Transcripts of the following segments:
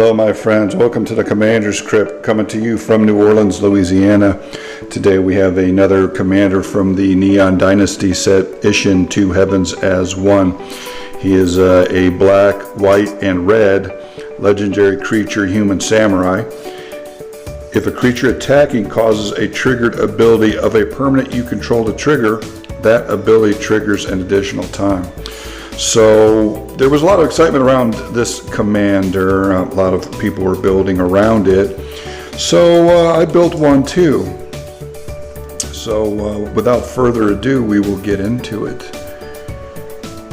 Hello my friends, welcome to the Commander's Crypt, coming to you from New Orleans, Louisiana. Today we have another commander from the Neon Dynasty set, Isshin Two Heavens as one. He is a black, white, and red legendary creature human samurai. If a creature attacking causes a triggered ability of a permanent you control to trigger, that ability triggers an additional time. So there was a lot of excitement around this commander. A lot of people were building around it. So I built one too. So without further ado, we will get into it.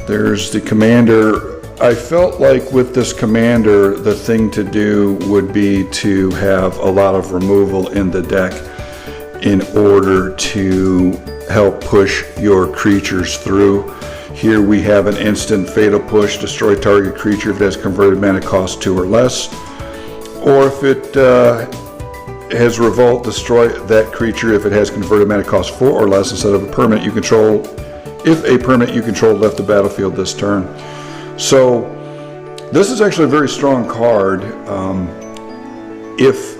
There's the commander. I felt like with this commander, the thing to do would be to have a lot of removal in the deck in order to help push your creatures through. Here we have an instant fatal push, destroy target creature if it has converted mana cost 2 or less, or if it has revolt, destroy that creature if it has converted mana cost 4 or less instead of a permanent you control, if a permanent you control left the battlefield this turn. So this is actually a very strong card. If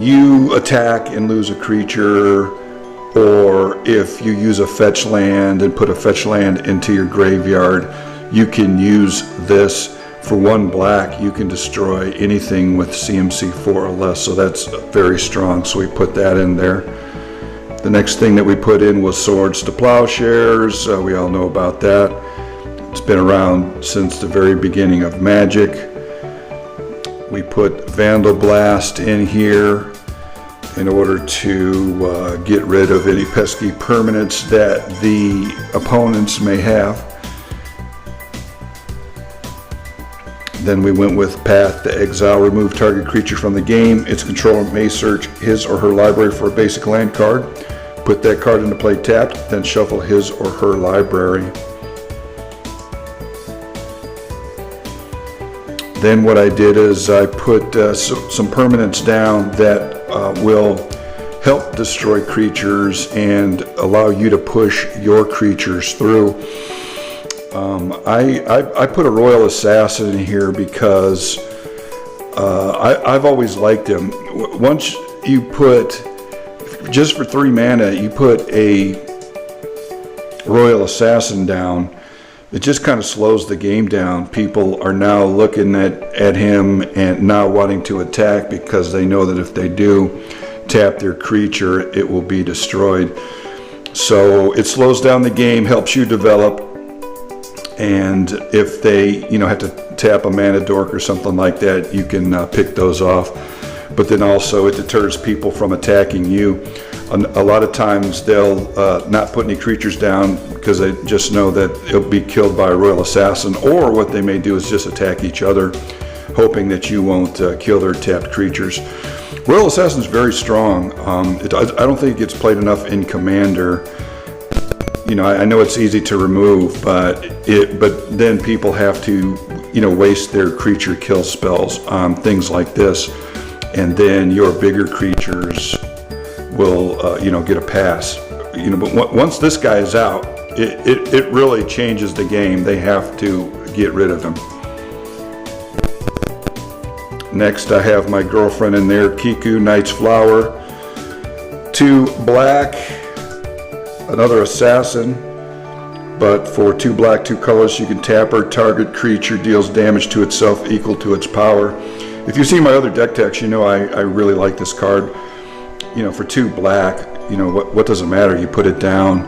you attack and lose a creature, or if you use a fetch land and put a fetch land into your graveyard, you can use this. For 1 black, you can destroy anything with CMC 4 or less, so that's very strong, so we put that in there. The next thing that we put in was Swords to Plowshares. We all know about that. It's been around since the very beginning of Magic. We put Vandal Blast in here in order to get rid of any pesky permanents that the opponents may have. Then we went with Path to Exile. Remove target creature from the game. Its controller may search his or her library for a basic land card. Put that card into play tapped, then shuffle his or her library. Then what I did is I put some permanents down that will help destroy creatures and allow you to push your creatures through. I put a Royal Assassin in here because I've always liked him. Once you put, just for 3 mana, you put a Royal Assassin down, it just kind of slows the game down. People are now looking at him and not wanting to attack because they know that if they do tap their creature, it will be destroyed. So it slows down the game, helps you develop, and if they have to tap a mana dork or something like that, you can pick those off. But then also it deters people from attacking you. A lot of times they'll not put any creatures down because they just know that it'll be killed by a Royal Assassin, or what they may do is just attack each other, hoping that you won't kill their tapped creatures. Royal Assassin is very strong. I don't think it gets played enough in Commander. I know it's easy to remove, but then people have to waste their creature kill spells on things like this, and then your bigger creatures will get a pass. But once this guy is out, it really changes the game. They have to get rid of him. Next I have my girlfriend in there, Kiku, Knight's Flower. 2 black, another assassin, but for 2 black, 2 colors, you can tap her. Target creature deals damage to itself equal to its power. If you see my other deck text, I really like this card. For 2 black, what does it matter? You put it down,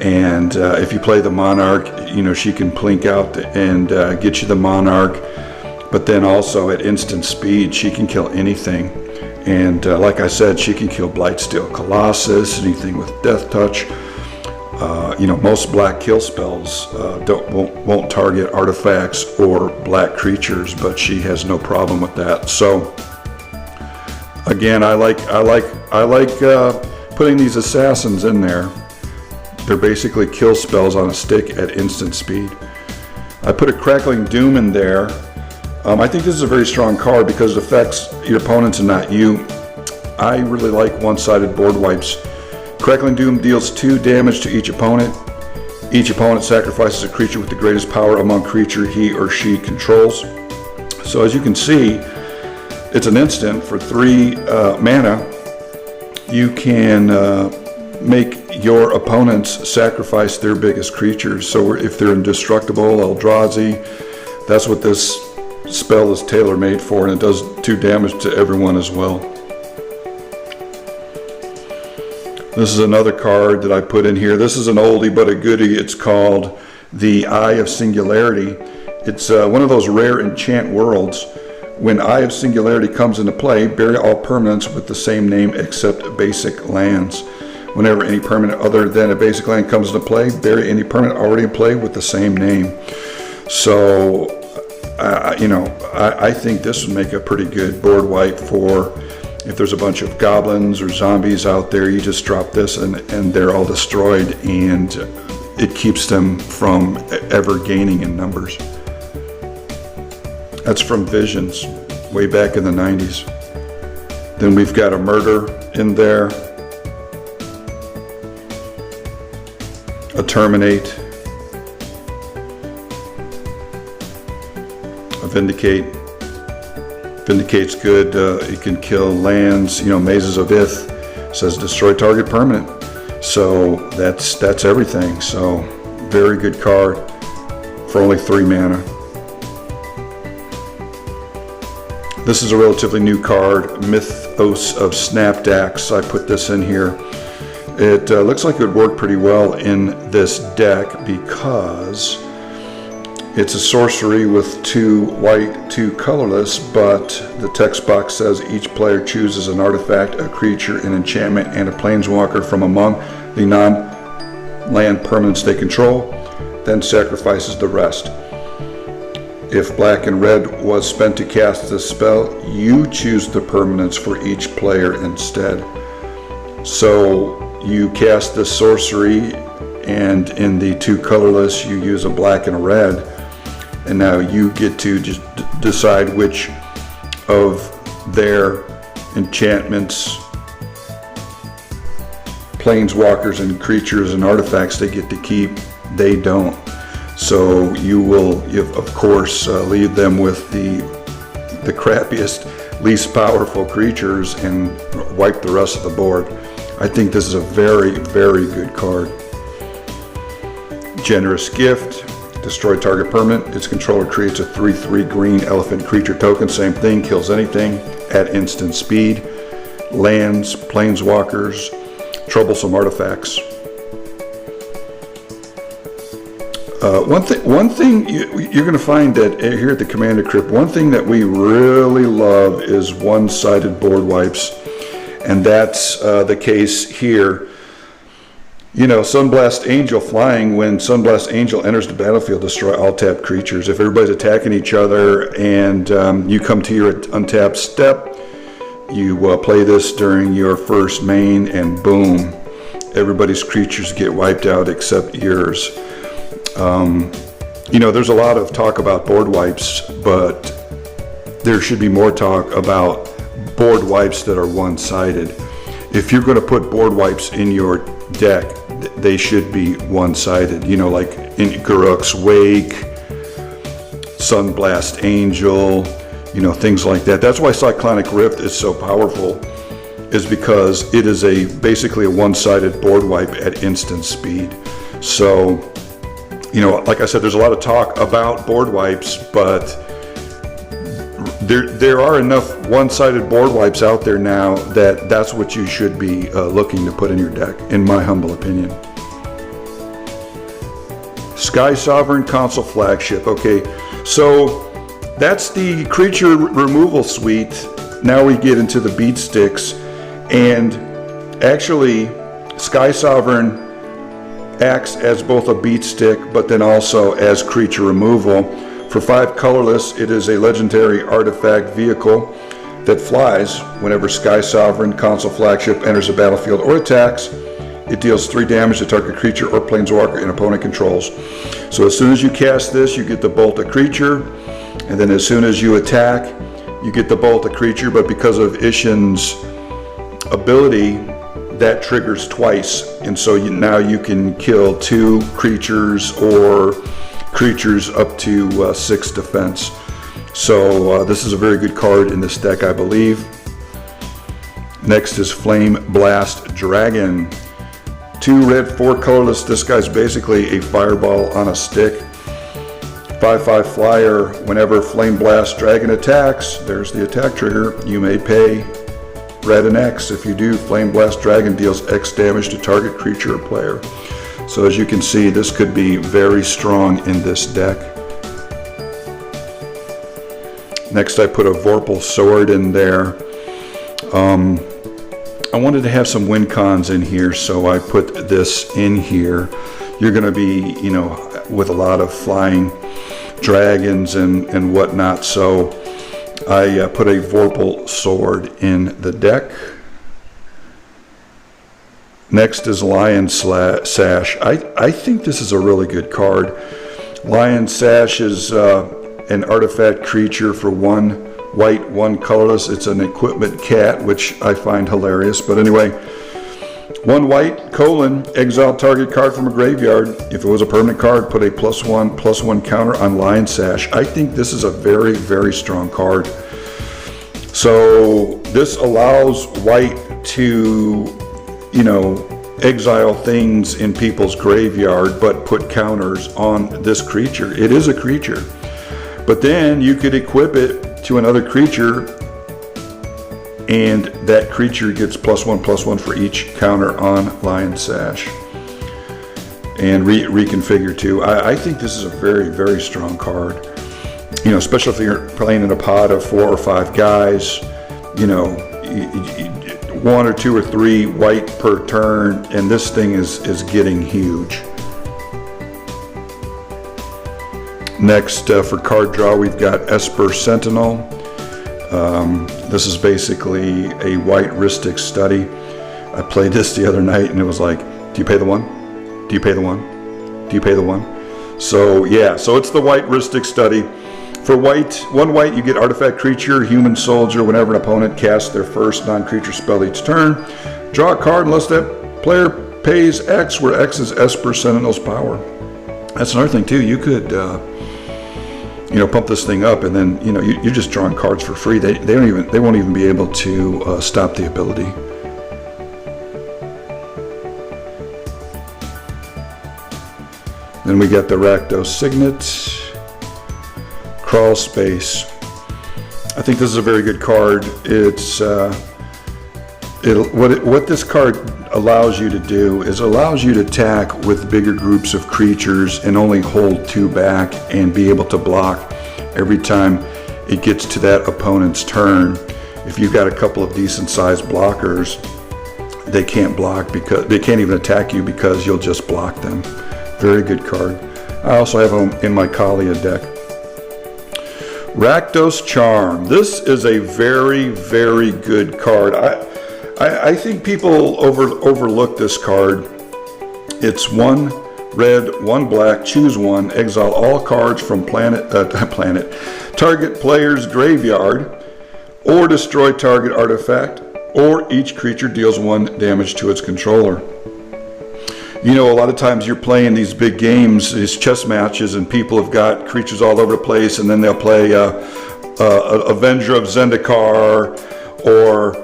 and if you play the Monarch, she can plink out and get you the Monarch. But then also at instant speed, she can kill anything. And like I said, she can kill Blightsteel Colossus, anything with Death Touch. Most black kill spells won't target artifacts or black creatures, but she has no problem with that. So again, I like putting these assassins in there. They're basically kill spells on a stick at instant speed. I put a Crackling Doom in there. I think this is a very strong card because it affects your opponents and not you. I really like one-sided board wipes. Crackling Doom deals 2 damage to each opponent. Each opponent sacrifices a creature with the greatest power among creature he or she controls. So as you can see, it's an instant for 3 mana. You can make your opponents sacrifice their biggest creatures. So if they're indestructible, Eldrazi, that's what this spell is tailor-made for, and it does 2 damage to everyone as well. This is another card that I put in here. This is an oldie but a goodie. It's called the Eye of Singularity. It's one of those rare enchant worlds. When Eye of Singularity comes into play, bury all permanents with the same name except basic lands. Whenever any permanent other than a basic land comes into play, bury any permanent already in play with the same name. So, I think this would make a pretty good board wipe for if there's a bunch of goblins or zombies out there. You just drop this and they're all destroyed, and it keeps them from ever gaining in numbers. That's from Visions, way back in the 90s. Then we've got a Murder in there, a Terminate, a Vindicate. Vindicate's good. It can kill lands. Mazes of Ith says destroy target permanent. So that's everything. So very good card for only 3 mana. This is a relatively new card, Mythos of Snapdax. I put this in here. It looks like it would work pretty well in this deck because it's a sorcery with 2 white, 2 colorless, but the text box says each player chooses an artifact, a creature, an enchantment, and a planeswalker from among the non-land permanents they control, then sacrifices the rest. If black and red was spent to cast this spell, you choose the permanents for each player instead. So you cast this sorcery, and in the 2 colorless you use a black and a red, and now you get to just decide which of their enchantments, planeswalkers and creatures and artifacts they get to keep. They don't. So you will, of course, leave them with the crappiest, least powerful creatures and wipe the rest of the board. I think this is a very, very good card. Generous Gift, destroy target permanent. Its controller creates a 3/3 green elephant creature token. Same thing, kills anything at instant speed. Lands, planeswalkers, troublesome artifacts. One thing you're going to find that here at the Commander Crypt, one thing that we really love is one-sided board wipes, and that's the case here. Sunblast Angel flying. When Sunblast Angel enters the battlefield, destroy all tapped creatures. If everybody's attacking each other and you come to your untapped step, you play this during your first main, and boom, everybody's creatures get wiped out except yours. There's a lot of talk about board wipes, but there should be more talk about board wipes that are one-sided. If you're going to put board wipes in your deck, they should be one-sided. Like in Garruk's Wake, Sunblast Angel, things like that. That's why Cyclonic Rift is so powerful, is because it is basically a one-sided board wipe at instant speed. So, like I said, there's a lot of talk about board wipes, but there are enough one-sided board wipes out there now that's what you should be looking to put in your deck, in my humble opinion. Sky Sovereign Console Flagship. Okay, so that's the creature removal suite. Now we get into the beat sticks, and actually Sky Sovereign acts as both a beat stick but then also as creature removal. For 5 colorless, it is a legendary artifact vehicle that flies. Whenever Sky Sovereign Console Flagship enters the battlefield or attacks, it deals 3 damage to target creature or planeswalker an opponent controls. So as soon as you cast this, you get to bolt a creature, and then as soon as you attack, you get to bolt a creature, but because of Isshin's ability, that triggers twice, and so now you can kill 2 creatures or creatures up to 6 defense. So this is a very good card in this deck, I believe. Next is Flame Blast Dragon. 2 red, 4 colorless. This guy's basically a fireball on a stick. 5/5 flyer. Whenever Flame Blast Dragon attacks, there's the attack trigger, you may pay red and X. If you do, Flame Blast Dragon deals X damage to target creature or player. So as you can see, this could be very strong in this deck. Next, I put a Vorpal Sword in there. I wanted to have some win cons in here, so I put this in here. You're going to be, you know, with a lot of flying dragons and whatnot, so I put a Vorpal Sword in the deck. Next is Lion Sash. I think this is a really good card. Lion Sash is an artifact creature for 1 white, 1 colorless. It's an equipment cat, which I find hilarious. But anyway, 1 white, exile target card from a graveyard. If it was a permanent card, put a +1/+1 counter on Lion Sash. I think this is a very, very strong card. So this allows white to, you know, exile things in people's graveyard, but put counters on this creature. It is a creature. But then you could equip it to another creature, and that creature gets +1/+1 for each counter on Lion Sash. And reconfigure too. I think this is a very, very strong card. You know, especially if you're playing in a pod of 4 or 5 guys, you know, 1 or 2 or 3 white per turn, and this thing is getting huge. Next, for card draw, we've got Esper Sentinel. This is basically a white Rhystic Study. I played this the other night, and it was like, do you pay the 1? Do you pay the 1? Do you pay the 1? So yeah, so it's the white Rhystic Study. For white, 1 white, you get artifact creature, human soldier. Whenever an opponent casts their first non-creature spell each turn, draw a card unless that player pays X, where X is Esper Sentinel's power. That's another thing too. You could, you know, pump this thing up, and then, you know, you're just drawing cards for free. They won't even be able to stop the ability. Then we got the Rakdos Signet. Crawl Space. I think this is a very good card. It's what this card allows you to do is allows you to attack with bigger groups of creatures and only hold 2 back and be able to block every time it gets to that opponent's turn. If you've got a couple of decent sized blockers, they can't block because they can't even attack you because you'll just block them. Very good card. I also have them in my Kalia deck. Rackdos Charm. This is a very, very good card. I think people overlook this card. It's 1 red, 1 black, choose 1, exile all cards from target player's graveyard, or destroy target artifact, or each creature deals 1 damage to its controller. You know, a lot of times you're playing these big games, these chess matches, and people have got creatures all over the place, and then they'll play Avenger of Zendikar, or,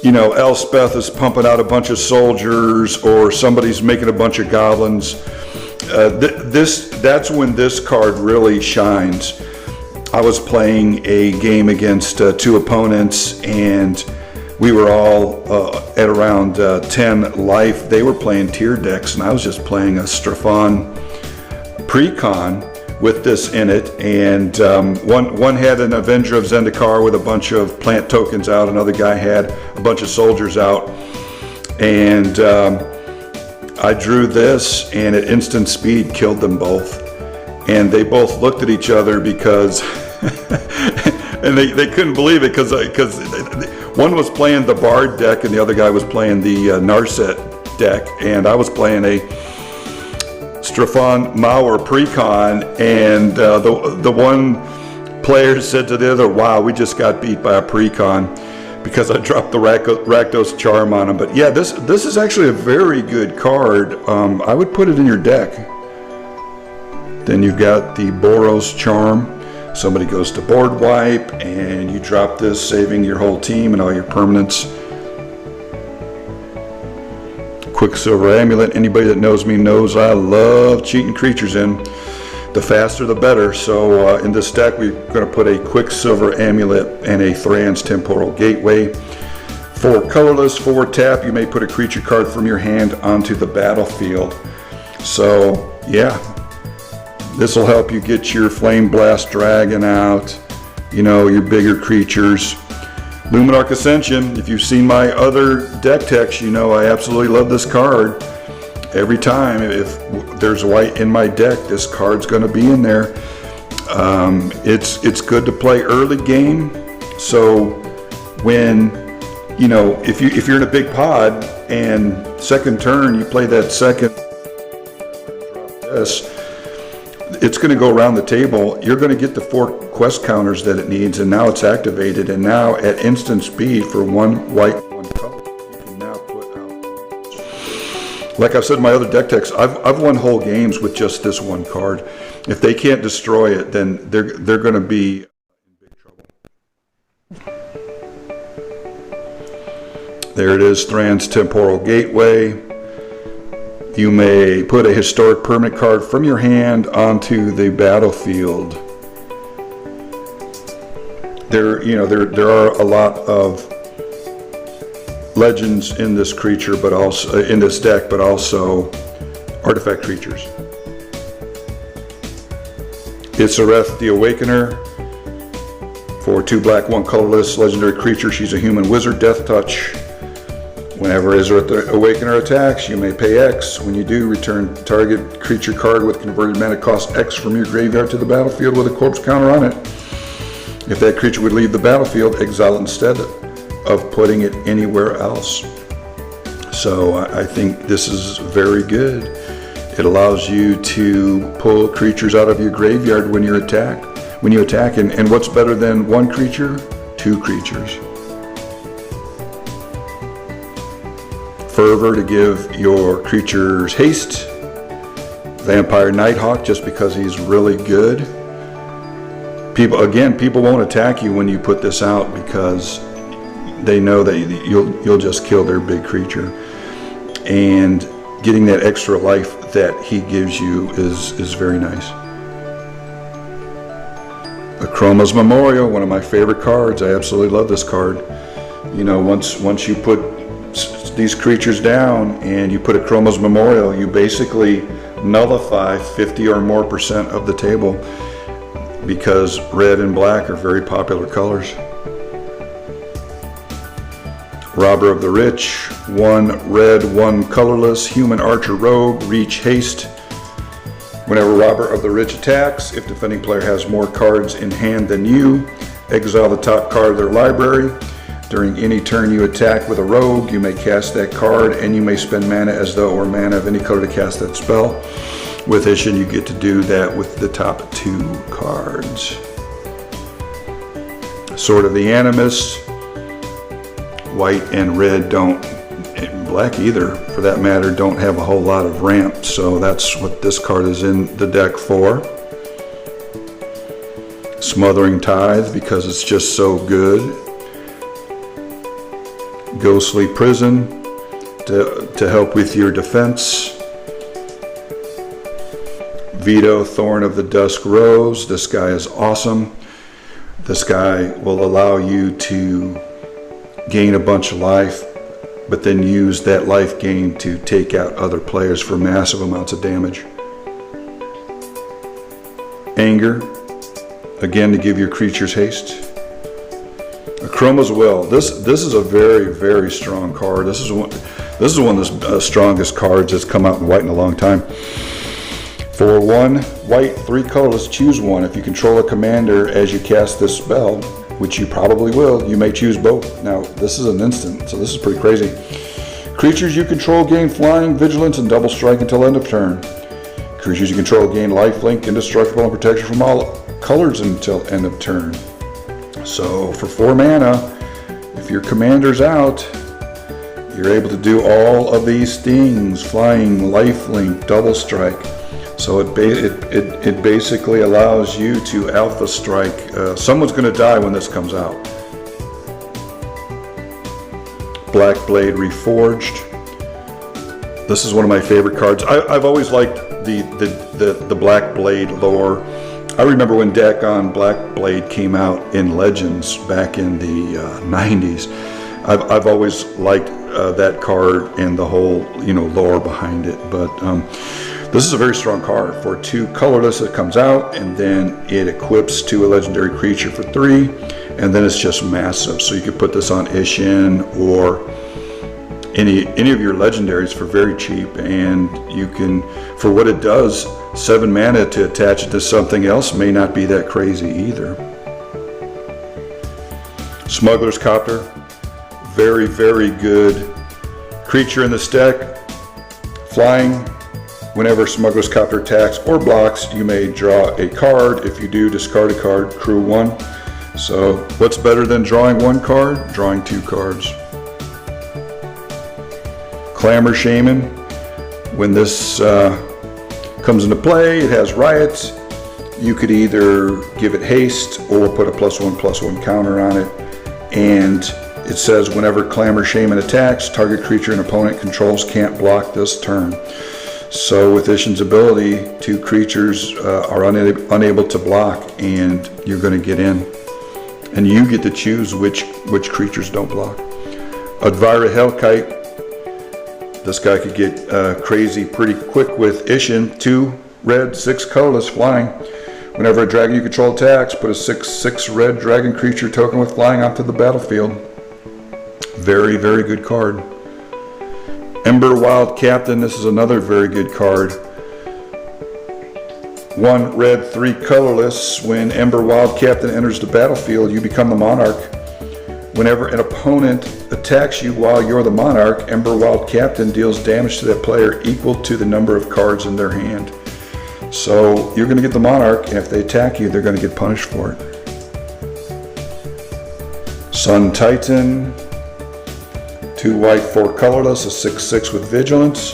you know, Elspeth is pumping out a bunch of soldiers, or somebody's making a bunch of goblins. That's when this card really shines. I was playing a game against 2 opponents, and we were all at around 10 life. They were playing tier decks, and I was just playing a Strafon Precon with this in it. And one had an Avenger of Zendikar with a bunch of plant tokens out. Another guy had a bunch of soldiers out. And I drew this, and at instant speed killed them both. And they both looked at each other because, and they couldn't believe it because one was playing the Bard deck and the other guy was playing the Narset deck, and I was playing a Strafon Mauer Precon, and the one player said to the other, "Wow, we just got beat by a Precon," because I dropped the Rackdos Charm on him. But yeah, this is actually a very good card. I would put it in your deck. Then you've got the Boros Charm. Somebody goes to board wipe and you drop this, saving your whole team and all your permanents. Quicksilver Amulet. Anybody that knows me knows I love cheating creatures in. The faster the better. So in this deck we're going to put a Quicksilver Amulet and a Thran's Temporal Gateway. 4 colorless, 4 tap. You may put a creature card from your hand onto the battlefield. So yeah, this will help you get your Flame Blast Dragon out, you know, your bigger creatures. Luminous Ascension, if you've seen my other deck techs, you know I absolutely love this card. Every time, if there's white in my deck, this card's going to be in there. It's good to play early game. So when, you know, if you're in a big pod and second turn you play that second, it's going to go around the table. You're going to get the 4 quest counters that it needs, and now it's activated. And now at instant speed for 1 white, 1 color, you can now put out. Like I've said in my other deck techs, I've won whole games with just this 1 card. If they can't destroy it, then they're going to be in big trouble. There it is, Thran's Temporal Gateway. You may put a historic permanent card from your hand onto the battlefield. There are a lot of legends in this creature, but also in this deck, but also artifact creatures. Isareth the Awakener. For 2 black, 1 colorless, legendary creature. She's a human wizard, Death Touch. Whenever Isareth the Awakener attacks, you may pay X. When you do, return target creature card with converted mana cost X from your graveyard to the battlefield with a corpse counter on it. If that creature would leave the battlefield, exile it instead of putting it anywhere else. So I think this is very good. It allows you to pull creatures out of your graveyard when you attack. And what's better than 1 creature? 2 creatures. Fervor to give your creatures haste. Vampire Nighthawk, just because he's really good. People won't attack you when you put this out because they know that you'll just kill their big creature. And getting that extra life that he gives you is very nice. Chroma's Memorial, one of my favorite cards. I absolutely love this card. You know, once you put these creatures down and you put a Chroma's Memorial, you basically nullify 50 or more % of the table, because red and black are very popular colors. Robber of the Rich, 1 red, 1 colorless, human archer rogue, reach haste. Whenever Robber of the Rich attacks, if defending player has more cards in hand than you, exile the top card of their library. During any turn you attack with a rogue, you may cast that card, and you may spend mana as though it were mana of any color to cast that spell. With Isshin, you get to do that with the top 2 cards. Sword of the Animus. White and red don't, and black either for that matter, don't have a whole lot of ramp, so that's what this card is in the deck for. Smothering Tithe, because it's just so good. Ghostly Prison to help with your defense. Veto, Thorn of the Dusk Rose. This guy is awesome. This guy will allow you to gain a bunch of life, but then use that life gain to take out other players for massive amounts of damage. Anger, again to give your creatures haste. Chroma's Will. This is a very, very strong card. This is one of the strongest cards that's come out in white in a long time. For 1 white, 3 colorless, choose 1. If you control a commander as you cast this spell, which you probably will, you may choose both. Now, this is an instant, so this is pretty crazy. Creatures you control gain flying, vigilance, and double strike until end of turn. Creatures you control gain lifelink, indestructible, and protection from all colors until end of turn. So for 4 mana, if your commander's out, you're able to do all of these things: flying, lifelink, double strike. So it basically allows you to alpha strike. Someone's going to die when this comes out. Black Blade Reforged. This is one of my favorite cards. I've always liked the Black Blade lore. I remember when deck on Black Blade came out in Legends back in the 90s. I've always liked that card and the whole lore behind it. But this is a very strong card. For 2 colorless, it comes out, and then it equips to a legendary creature for 3, and then it's just massive. So you could put this on Isshin or any of your legendaries for very cheap, and you can, for what it does, 7 mana to attach it to something else may not be that crazy either. Smuggler's Copter, very, very good creature in this deck. Flying. Whenever Smuggler's Copter attacks or blocks, you may draw a card. If you do, discard a card, crew 1. So what's better than drawing 1 card? Drawing 2 cards. Clamor Shaman. When this comes into play, it has riots. You could either give it haste or put a +1/+1 counter on it. And it says whenever Clamor Shaman attacks, target creature an opponent controls can't block this turn. So with Isshin's ability, 2 creatures are unable to block, and you're going to get in. And you get to choose which creatures don't block. Advira Hellkite. This guy could get crazy pretty quick with Isshin. 2 red, 6 colorless, flying. Whenever a dragon you control attacks, put a 6/6 red dragon creature token with flying onto the battlefield. Very, very good card. Ember Wild Captain, this is another very good card. 1 red, 3 colorless. When Ember Wild Captain enters the battlefield, you become the monarch. Whenever an opponent attacks you while you're the monarch, Ember Wild Captain deals damage to that player equal to the number of cards in their hand. So you're going to get the monarch, and if they attack you, they're going to get punished for it. Sun Titan. 2 white, 4 colorless, a 6/6 with vigilance.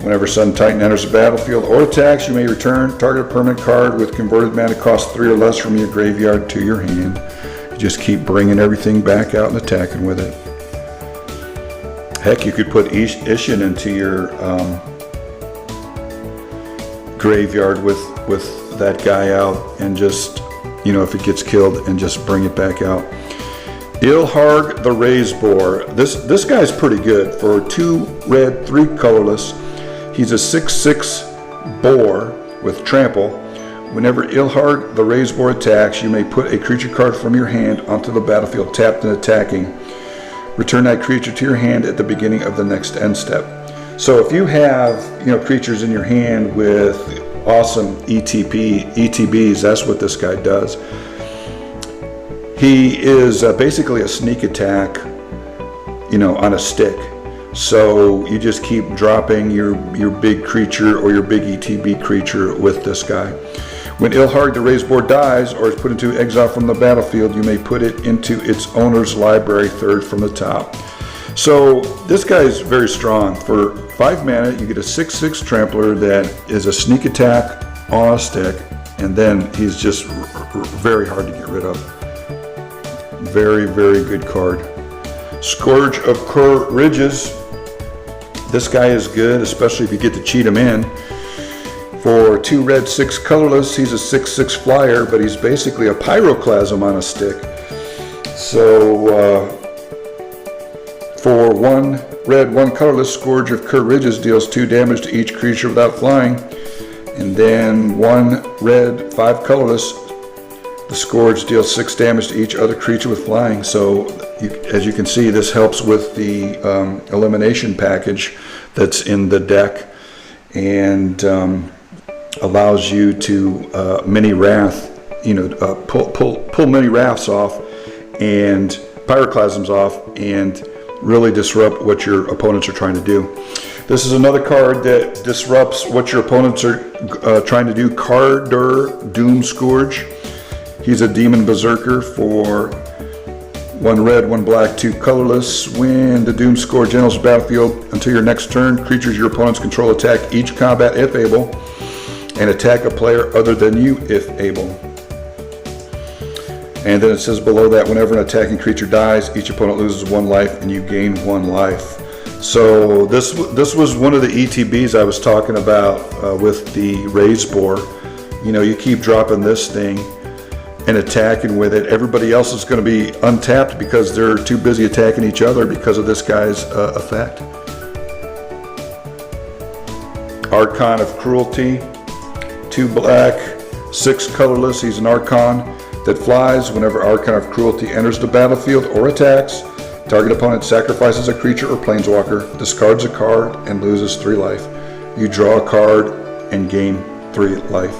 Whenever Sun Titan enters the battlefield or attacks, you may return target permanent card with converted mana cost 3 or less from your graveyard to your hand. You just keep bringing everything back out and attacking with it. Heck, you could put Isshin into your graveyard with that guy out, and just, if it gets killed, and just bring it back out. Ilharg the Raised Boar. This guy's pretty good. For 2 red, 3 colorless, he's a 6/6 boar with trample. Whenever Ilharg the Raised Boar attacks, you may put a creature card from your hand onto the battlefield, tapped and attacking. Return that creature to your hand at the beginning of the next end step. So if you have creatures in your hand with awesome ETBs, that's what this guy does. He is basically a sneak attack, on a stick. So you just keep dropping your big creature or your big ETB creature with this guy. When Ilharg the Raised Boar dies or is put into exile from the battlefield, you may put it into its owner's library, 3rd from the top. So this guy is very strong. For 5 mana, you get a 6/6 trampler that is a sneak attack on a stick, and then he's just very hard to get rid of. Very, very good card. Scourge of Kur Ridges. This guy is good, especially if you get to cheat him in. For 2 red, 6 colorless, he's a 6/6 flyer, but he's basically a pyroclasm on a stick. So for 1 red, 1 colorless, Scourge of Kur Ridges deals 2 damage to each creature without flying. And then 1 red, 5 colorless, the Scourge deals 6 damage to each other creature with flying. So as you can see, this helps with the elimination package that's in the deck, and allows you to mini wrath, pull mini wraths off and pyroclasms off, and really disrupt what your opponents are trying to do. This is another card that disrupts what your opponents are trying to do. Carder Doom Scourge. He's a demon berserker for 1 red, 1 black, 2 colorless. When the Doom Scourge enters the battlefield until your next turn, creatures your opponents control attack each combat if able. and attack a player other than you if able. And then it says below that, whenever an attacking creature dies, each opponent loses 1 life and you gain 1 life. So this was one of the ETBs I was talking about with the raised boar. You know, you keep dropping this thing and attacking with it. Everybody else is going to be untapped because they're too busy attacking each other because of this guy's effect. Archon of Cruelty, 2 black, 6 colorless. He's an Archon that flies. Whenever Archon of Cruelty enters the battlefield or attacks, target opponent sacrifices a creature or planeswalker, discards a card, and loses 3 life. You draw a card and gain 3 life.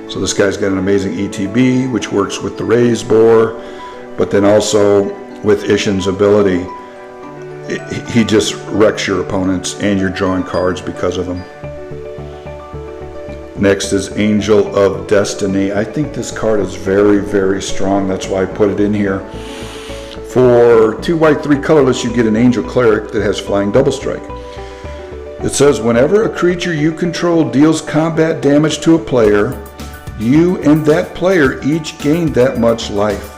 So this guy's got an amazing ETB, which works with the raised boar, but then also with Isshin's ability. He just wrecks your opponents, and you're drawing cards because of him. Next is Angel of Destiny. I think this card is very, very strong. That's why I put it in here. For 2 white, 3 colorless, you get an Angel Cleric that has Flying Double Strike. It says, whenever a creature you control deals combat damage to a player, you and that player each gain that much life.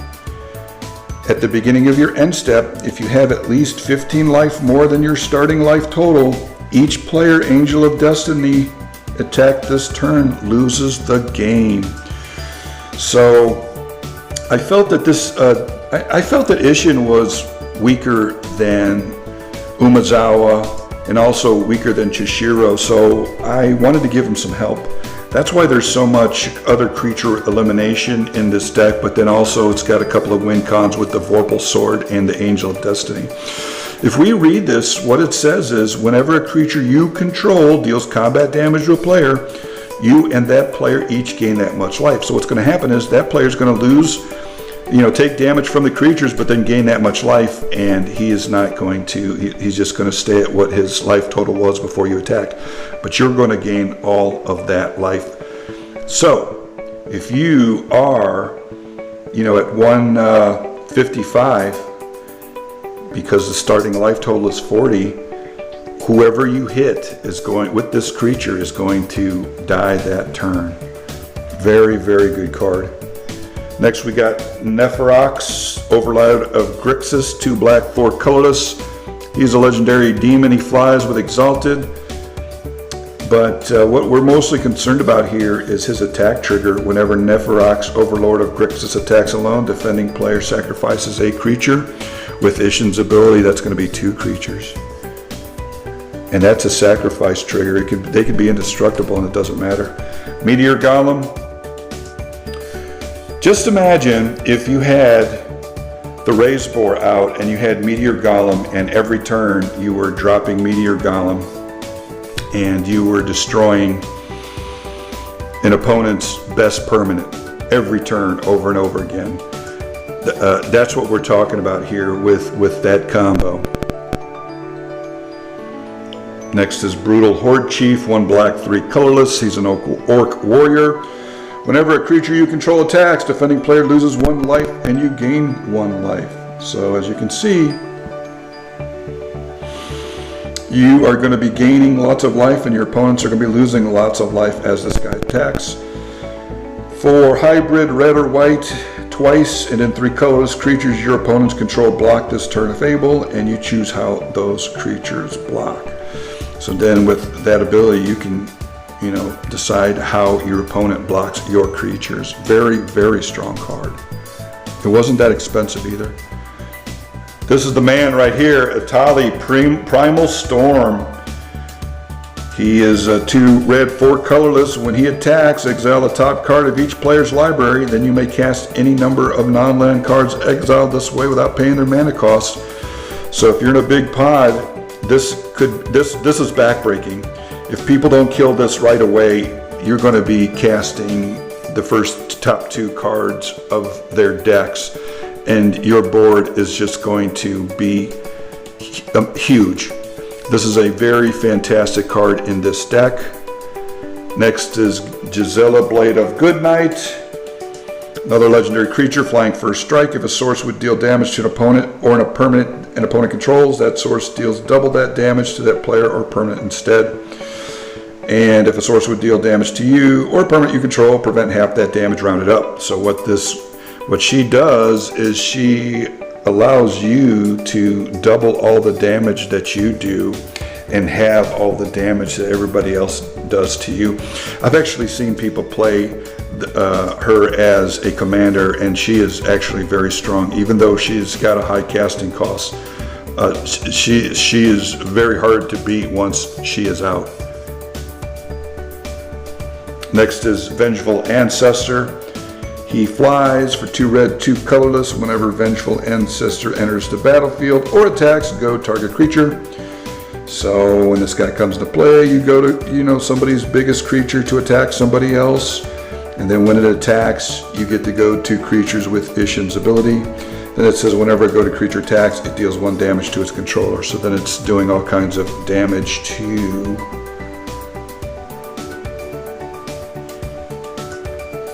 At the beginning of your end step, if you have at least 15 life more than your starting life total, each player Angel of Destiny attacked this turn loses the game. So I felt that I felt that Isshin was weaker than Umezawa and also weaker than Chishiro, so I wanted to give him some help. That's why there's so much other creature elimination in this deck, but then also it's got a couple of win cons with the Vorpal Sword and the Angel of Destiny. If we read this, what it says is, whenever a creature you control deals combat damage to a player, you and that player each gain that much life. So what's going to happen is that player is going to lose, take damage from the creatures, but then gain that much life, and he is not going to, he's just going to stay at what his life total was before you attacked. But you're going to gain all of that life. So if you are, at 155, because the starting life total is 40, whoever you hit with this creature is going to die that turn. Very, very good card. Next we got Nephrox, Overload of Grixis, 2 black, 4 colorless. He's a legendary demon. He flies with Exalted. But what we're mostly concerned about here is his attack trigger. Whenever Nephrox, Overlord of Grixis, attacks alone, defending player sacrifices a creature. With Isshin's ability, that's going to be 2 creatures. And that's a sacrifice trigger. They could be indestructible and it doesn't matter. Meteor Golem. Just imagine if you had the raised boar out and you had Meteor Golem, and every turn you were dropping Meteor Golem and you were destroying an opponent's best permanent every turn over and over again. That's what we're talking about here with that combo. Next is Brutal Horde Chief, 1 black, 3 colorless. He's an orc warrior. Whenever a creature you control attacks, defending player loses 1 life and you gain 1 life. So as you can see, you are going to be gaining lots of life and your opponents are going to be losing lots of life as this guy attacks. For hybrid red or white, twice and in 3 colorless creatures your opponents control block this turn if able, and you choose how those creatures block. So then with that ability you can decide how your opponent blocks your creatures. Very, very strong card. It wasn't that expensive either. This is the man right here, Atali Primal Storm. He is 2 red, 4 colorless. When he attacks, exile the top card of each player's library. Then you may cast any number of non-land cards exiled this way without paying their mana cost. So if you're in a big pod, this is backbreaking. If people don't kill this right away, you're going to be casting the first top 2 cards of their decks, and your board is just going to be huge. This is a very fantastic card in this deck. Next is Gisella, Blade of Goodnight. Another legendary creature, flying first strike. If a source would deal damage to an opponent or a permanent an opponent controls, that source deals double that damage to that player or permanent instead. And if a source would deal damage to you or a permanent you control, prevent half that damage rounded up. So what she does is she allows you to double all the damage that you do and have all the damage that everybody else does to you. I've actually seen people play her as a commander, and she is actually very strong, even though she's got a high casting cost. She is very hard to beat once she is out. Next is Vengeful Ancestor. He flies for 2 red, 2 colorless. Whenever Vengeful Ancestor enters the battlefield or attacks, go target creature. So when this guy comes to play, you go to somebody's biggest creature to attack somebody else, and then when it attacks, you get to go to creatures with Isshin's ability. Then it says whenever a go to creature attacks, it deals 1 damage to its controller. So then it's doing all kinds of damage to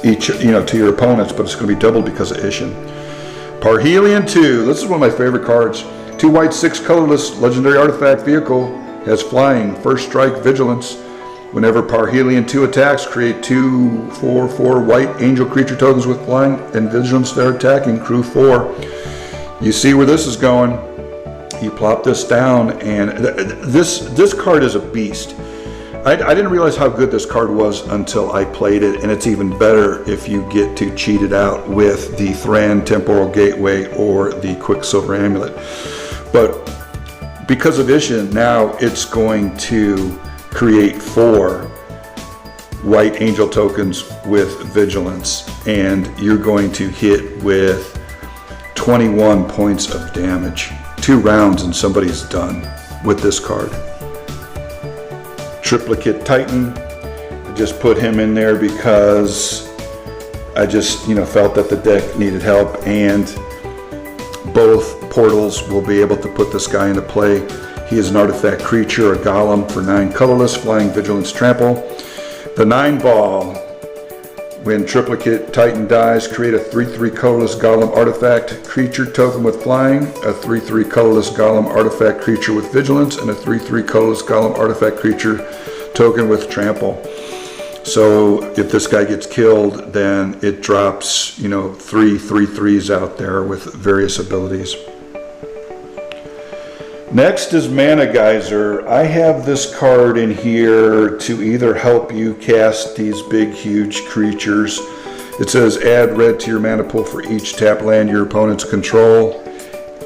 each, to your opponents, but it's going to be doubled because of Isshin. Parhelion 2. This is one of my favorite cards. 2 white, 6 colorless, legendary artifact vehicle, has flying, first strike, vigilance. Whenever Parhelion 2 attacks, create 2 4/4 white angel creature tokens with flying and vigilance. They're attacking, crew 4. You see where this is going. You plop this down, and this card is a beast. I didn't realize how good this card was until I played it, and it's even better if you get to cheat it out with the Thran Temporal Gateway or the Quicksilver Amulet. But because of Isshin, now it's going to create 4 white angel tokens with vigilance, and you're going to hit with 21 points of damage. 2 rounds and somebody's done with this card. Triplicate Titan. I just put him in there because I just felt that the deck needed help, and both portals will be able to put this guy into play. He is an artifact creature, a golem for 9 colorless, flying, vigilance, trample. The 9 ball. When Triplicate Titan dies, create a 3/3 colorless golem artifact creature token with flying, a 3/3 colorless golem artifact creature with vigilance, and a 3/3 colorless golem artifact creature token with trample. So if this guy gets killed, then it drops 3 3/3s out there with various abilities. Next is Mana Geyser. I have this card in here to either help you cast these big, huge creatures. It says add red to your mana pool for each tap land your opponents control.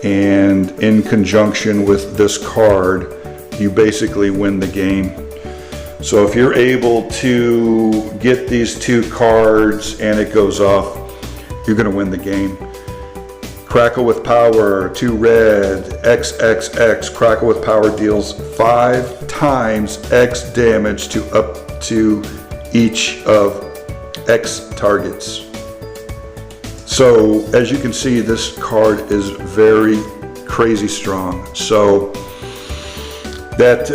And in conjunction with this card, you basically win the game. So if you're able to get these 2 cards and it goes off, you're going to win the game. Crackle with Power, 2 red, XXX. Crackle with Power deals 5 times X damage to up to each of X targets. So as you can see, this card is very crazy strong. So that's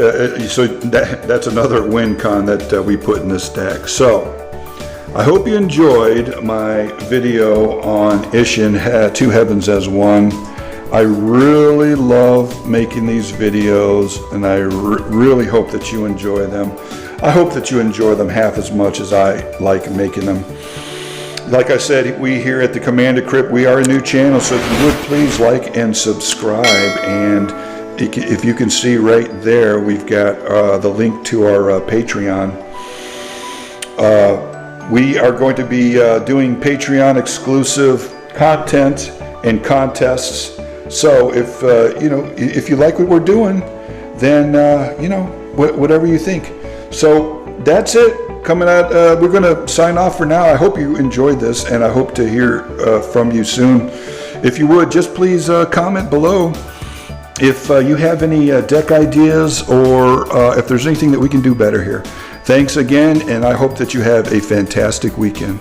another win con that we put in this deck. So I hope you enjoyed my video on Isshin Two Heavens as one. I really love making these videos, and I really hope that you enjoy them. I hope that you enjoy them half as much as I like making them. Like I said, we here at the Commander Crypt, we are a new channel, so if you would please like and subscribe. And if you can see right there, we've got the link to our Patreon. We are going to be doing Patreon exclusive content and contests. So if you like what we're doing, then whatever you think. So that's it. Coming out, we're going to sign off for now. I hope you enjoyed this, and I hope to hear from you soon. If you would, just please comment below if you have any deck ideas, or if there's anything that we can do better here. Thanks again, and I hope that you have a fantastic weekend.